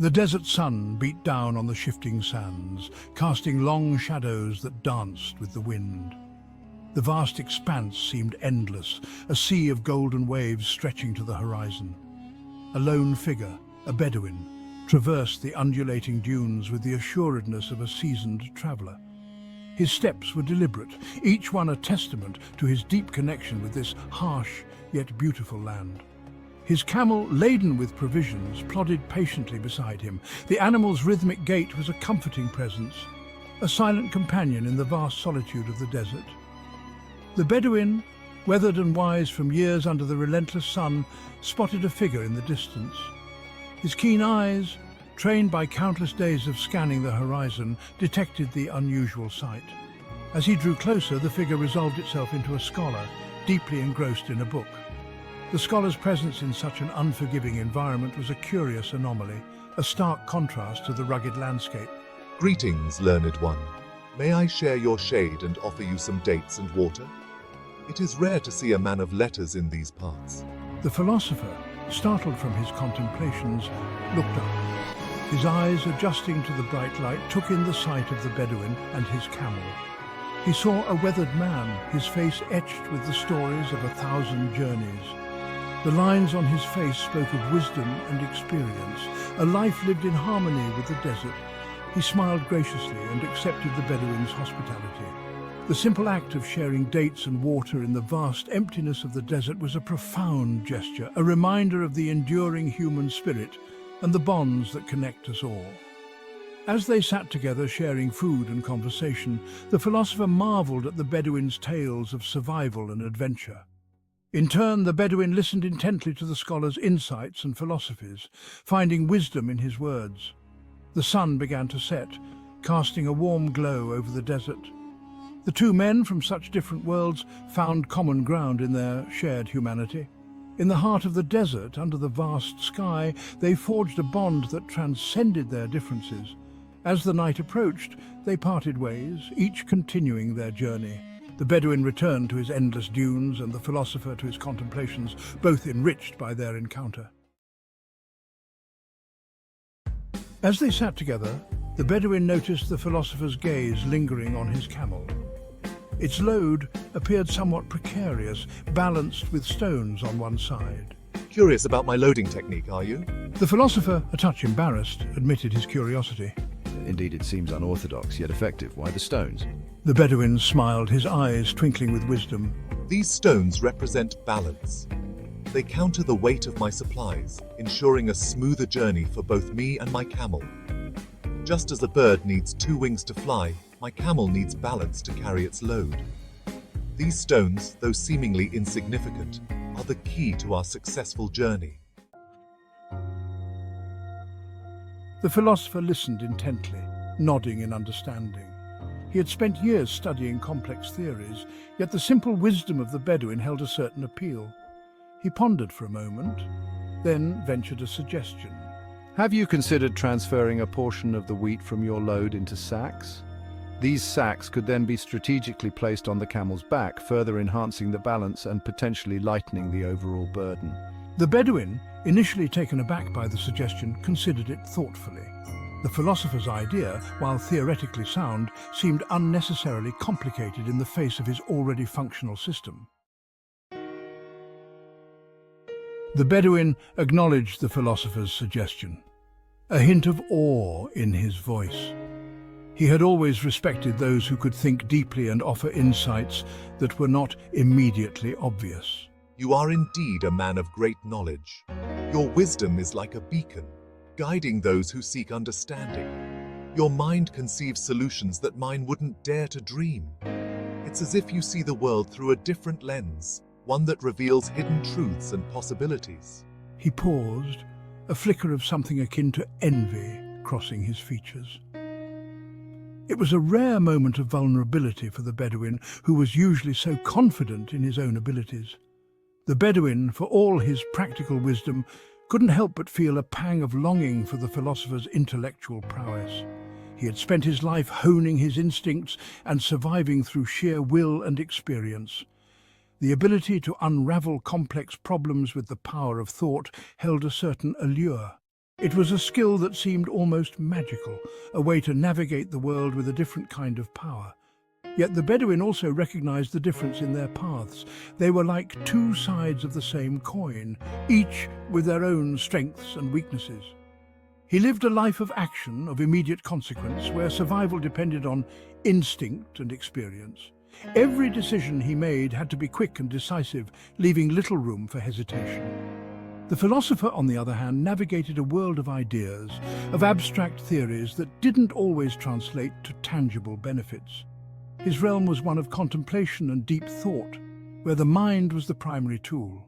The desert sun beat down on the shifting sands, casting long shadows that danced with the wind. The vast expanse seemed endless, a sea of golden waves stretching to the horizon. A lone figure, a Bedouin, traversed the undulating dunes with the assuredness of a seasoned traveller. His steps were deliberate, each one a testament to his deep connection with this harsh yet beautiful land. His camel, laden with provisions, plodded patiently beside him. The animal's rhythmic gait was a comforting presence, a silent companion in the vast solitude of the desert. The Bedouin, weathered and wise from years under the relentless sun, spotted a figure in the distance. His keen eyes, trained by countless days of scanning the horizon, detected the unusual sight. As he drew closer, the figure resolved itself into a scholar, deeply engrossed in a book. The scholar's presence in such an unforgiving environment was a curious anomaly, a stark contrast to the rugged landscape. Greetings, learned one. May I share your shade and offer you some dates and water? It is rare to see a man of letters in these parts. The philosopher, startled from his contemplations, looked up. His eyes, adjusting to the bright light, took in the sight of the Bedouin and his camel. He saw a weathered man, his face etched with the stories of 1,000 journeys. The lines on his face spoke of wisdom and experience, a life lived in harmony with the desert. He smiled graciously and accepted the Bedouin's hospitality. The simple act of sharing dates and water in the vast emptiness of the desert was a profound gesture, a reminder of the enduring human spirit and the bonds that connect us all. As they sat together sharing food and conversation, the philosopher marveled at the Bedouin's tales of survival and adventure. In turn, the Bedouin listened intently to the scholar's insights and philosophies, finding wisdom in his words. The sun began to set, casting a warm glow over the desert. The two men from such different worlds found common ground in their shared humanity. In the heart of the desert, under the vast sky, they forged a bond that transcended their differences. As the night approached, they parted ways, each continuing their journey. The Bedouin returned to his endless dunes and the philosopher to his contemplations, both enriched by their encounter. As they sat together, the Bedouin noticed the philosopher's gaze lingering on his camel. Its load appeared somewhat precarious, balanced with stones on one side. Curious about my loading technique, are you? The philosopher, a touch embarrassed, admitted his curiosity. Indeed, it seems unorthodox, yet effective. Why the stones? The Bedouin smiled, his eyes twinkling with wisdom. These stones represent balance. They counter the weight of my supplies, ensuring a smoother journey for both me and my camel. Just as a bird needs 2 wings to fly, my camel needs balance to carry its load. These stones, though seemingly insignificant, are the key to our successful journey. The philosopher listened intently, nodding in understanding. He had spent years studying complex theories, yet the simple wisdom of the Bedouin held a certain appeal. He pondered for a moment, then ventured a suggestion. Have you considered transferring a portion of the wheat from your load into sacks? These sacks could then be strategically placed on the camel's back, further enhancing the balance and potentially lightening the overall burden. The Bedouin, initially taken aback by the suggestion, considered it thoughtfully. The philosopher's idea, while theoretically sound, seemed unnecessarily complicated in the face of his already functional system. The Bedouin acknowledged the philosopher's suggestion, a hint of awe in his voice. He had always respected those who could think deeply and offer insights that were not immediately obvious. You are indeed a man of great knowledge. Your wisdom is like a beacon, guiding those who seek understanding. Your mind conceives solutions that mine wouldn't dare to dream. It's as if you see the world through a different lens, one that reveals hidden truths and possibilities. He paused, a flicker of something akin to envy crossing his features. It was a rare moment of vulnerability for the Bedouin, who was usually so confident in his own abilities. The Bedouin, for all his practical wisdom, couldn't help but feel a pang of longing for the philosopher's intellectual prowess. He had spent his life honing his instincts and surviving through sheer will and experience. The ability to unravel complex problems with the power of thought held a certain allure. It was a skill that seemed almost magical, a way to navigate the world with a different kind of power. Yet the Bedouin also recognized the difference in their paths. They were like two sides of the same coin, each with their own strengths and weaknesses. He lived a life of action, of immediate consequence, where survival depended on instinct and experience. Every decision he made had to be quick and decisive, leaving little room for hesitation. The philosopher, on the other hand, navigated a world of ideas, of abstract theories that didn't always translate to tangible benefits. His realm was one of contemplation and deep thought, where the mind was the primary tool.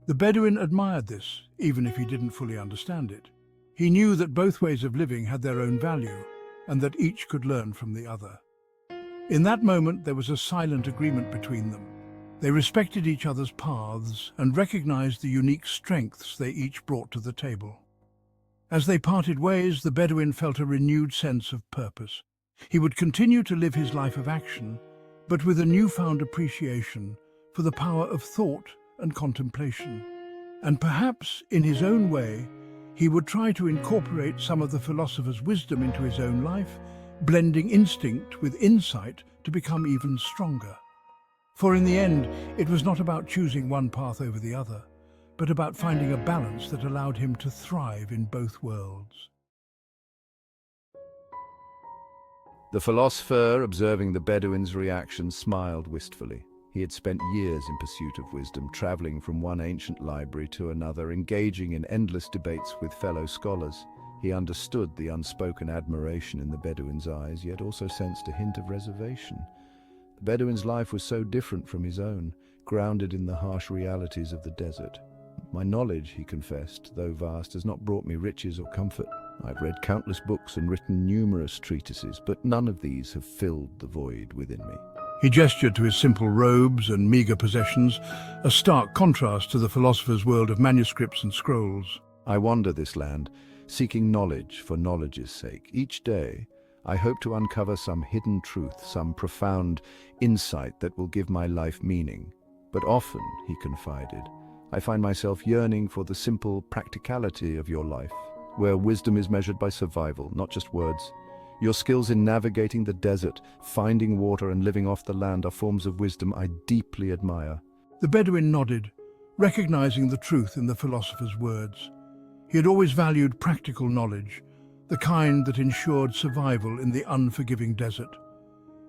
The Bedouin admired this, even if he didn't fully understand it. He knew that both ways of living had their own value, and that each could learn from the other. In that moment, there was a silent agreement between them. They respected each other's paths and recognized the unique strengths they each brought to the table. As they parted ways, the Bedouin felt a renewed sense of purpose. He would continue to live his life of action, but with a newfound appreciation for the power of thought and contemplation. And perhaps, in his own way, he would try to incorporate some of the philosopher's wisdom into his own life, blending instinct with insight to become even stronger. For in the end, it was not about choosing one path over the other, but about finding a balance that allowed him to thrive in both worlds. The philosopher, observing the Bedouin's reaction, smiled wistfully. He had spent years in pursuit of wisdom, traveling from one ancient library to another, engaging in endless debates with fellow scholars. He understood the unspoken admiration in the Bedouin's eyes, yet also sensed a hint of reservation. The Bedouin's life was so different from his own, grounded in the harsh realities of the desert. My knowledge, he confessed, though vast, has not brought me riches or comfort. I've read countless books and written numerous treatises, but none of these have filled the void within me. He gestured to his simple robes and meager possessions, a stark contrast to the philosopher's world of manuscripts and scrolls. I wander this land, seeking knowledge for knowledge's sake. Each day, I hope to uncover some hidden truth, some profound insight that will give my life meaning. But often, he confided, I find myself yearning for the simple practicality of your life, where wisdom is measured by survival, not just words. Your skills in navigating the desert, finding water and living off the land are forms of wisdom I deeply admire. The Bedouin nodded, recognizing the truth in the philosopher's words. He had always valued practical knowledge, the kind that ensured survival in the unforgiving desert.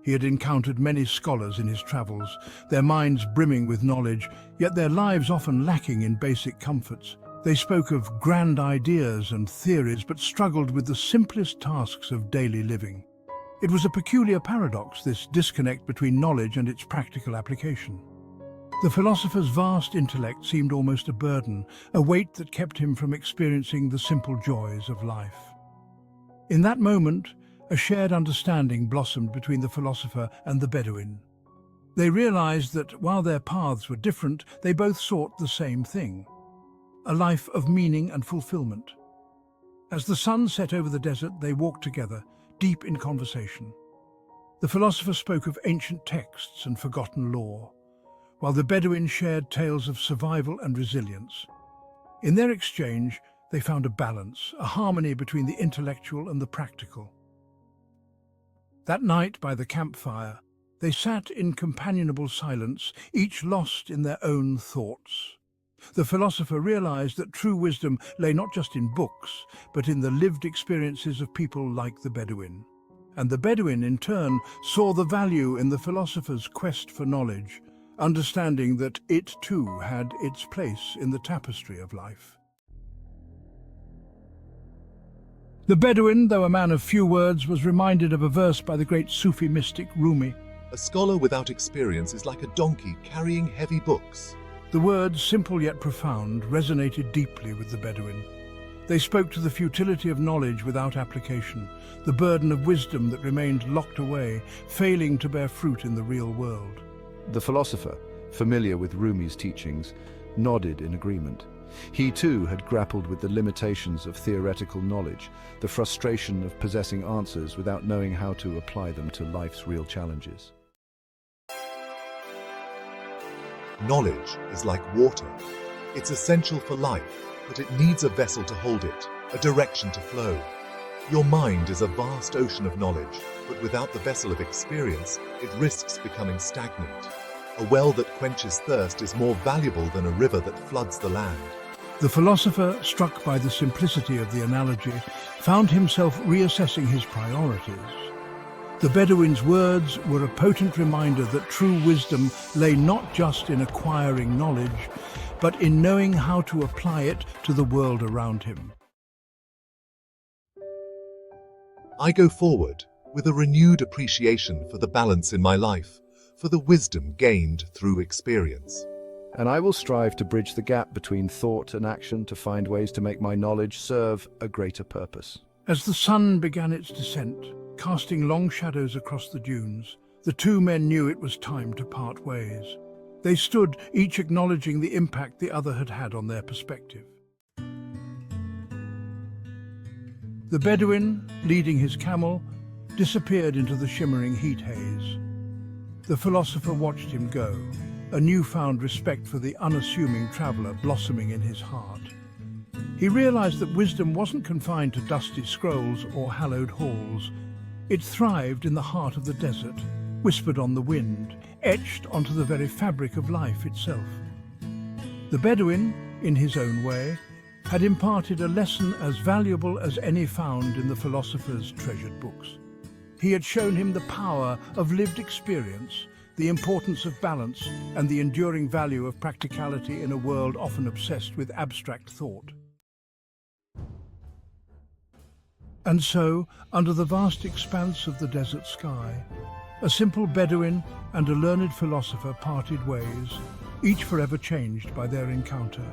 He had encountered many scholars in his travels, their minds brimming with knowledge, yet their lives often lacking in basic comforts. They spoke of grand ideas and theories, but struggled with the simplest tasks of daily living. It was a peculiar paradox, this disconnect between knowledge and its practical application. The philosopher's vast intellect seemed almost a burden, a weight that kept him from experiencing the simple joys of life. In that moment, a shared understanding blossomed between the philosopher and the Bedouin. They realized that while their paths were different, they both sought the same thing: a life of meaning and fulfillment. As the sun set over the desert, they walked together, deep in conversation. The philosopher spoke of ancient texts and forgotten lore, while the Bedouin shared tales of survival and resilience. In their exchange, they found a balance, a harmony between the intellectual and the practical. That night, by the campfire, they sat in companionable silence, each lost in their own thoughts. The philosopher realized that true wisdom lay not just in books, but in the lived experiences of people like the Bedouin. And the Bedouin, in turn, saw the value in the philosopher's quest for knowledge, understanding that it too had its place in the tapestry of life. The Bedouin, though a man of few words, was reminded of a verse by the great Sufi mystic Rumi. A scholar without experience is like a donkey carrying heavy books. The words, simple yet profound, resonated deeply with the Bedouin. They spoke to the futility of knowledge without application, the burden of wisdom that remained locked away, failing to bear fruit in the real world. The philosopher, familiar with Rumi's teachings, nodded in agreement. He too had grappled with the limitations of theoretical knowledge, the frustration of possessing answers without knowing how to apply them to life's real challenges. Knowledge is like water. It's essential for life, but it needs a vessel to hold it, a direction to flow. Your mind is a vast ocean of knowledge, but without the vessel of experience, it risks becoming stagnant. A well that quenches thirst is more valuable than a river that floods the land. The philosopher, struck by the simplicity of the analogy, found himself reassessing his priorities. The Bedouin's words were a potent reminder that true wisdom lay not just in acquiring knowledge, but in knowing how to apply it to the world around him. I go forward with a renewed appreciation for the balance in my life, for the wisdom gained through experience. And I will strive to bridge the gap between thought and action to find ways to make my knowledge serve a greater purpose. As the sun began its descent, casting long shadows across the dunes, the two men knew it was time to part ways. They stood, each acknowledging the impact the other had had on their perspective. The Bedouin, leading his camel, disappeared into the shimmering heat haze. The philosopher watched him go, a newfound respect for the unassuming traveler blossoming in his heart. He realized that wisdom wasn't confined to dusty scrolls or hallowed halls. It thrived in the heart of the desert, whispered on the wind, etched onto the very fabric of life itself. The Bedouin, in his own way, had imparted a lesson as valuable as any found in the philosopher's treasured books. He had shown him the power of lived experience, the importance of balance, and the enduring value of practicality in a world often obsessed with abstract thought. And so, under the vast expanse of the desert sky, a simple Bedouin and a learned philosopher parted ways, each forever changed by their encounter.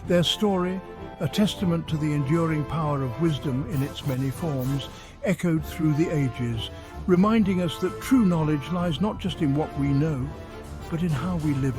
Their story, a testament to the enduring power of wisdom in its many forms, echoed through the ages, reminding us that true knowledge lies not just in what we know, but in how we live